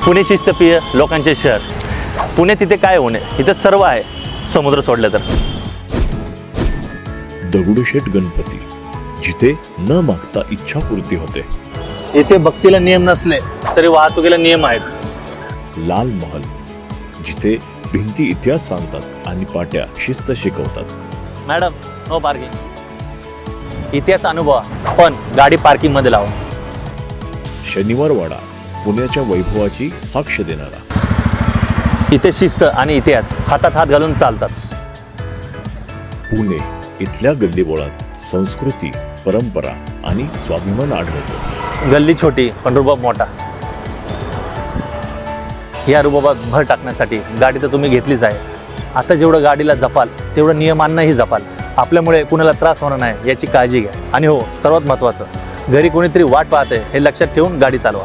पुणे शिस्तप्रिय लोकांचे शहर. पुणे तिथे काय होणे, इथं सर्व आहे समुद्र सोडलं तर. दगडूशेठ गणपती, जिथे न मागता इच्छापूर्ती होते. इथे भक्तीला नियम नसले तरी वाहतुकीला नियम आहेत. लाल महल, जिथे भिंती इतिहास सांगतात आणि पाट्या शिस्त शिकवतात. Madam, no parking. इतिहास अनुभवा, पण गाडी पार्किंग मध्ये लावा. शनिवार वाडा, पुण्याच्या वैभवाची साक्ष देणारा. इथे शिस्त आणि इतिहास हातात हात घालून चालतात. पुणे, इथल्या गल्लीबोळात संस्कृती, परंपरा आणि स्वाभिमान आढळतो. गल्ली छोटी पण रुबाब मोठा. या रुबाबात भर टाकण्यासाठी गाडी तर तुम्ही घेतलीच आहे. आता जेवढं गाडीला जपाल तेवढं नियमांनाही जपाल. आपल्यामुळे कुणाला त्रास होणार नाही याची काळजी घ्या. आणि हो, सर्वात महत्त्वाचं, घरी कोणीतरी वाट पाहते हे लक्षात ठेवून गाडी चालवा.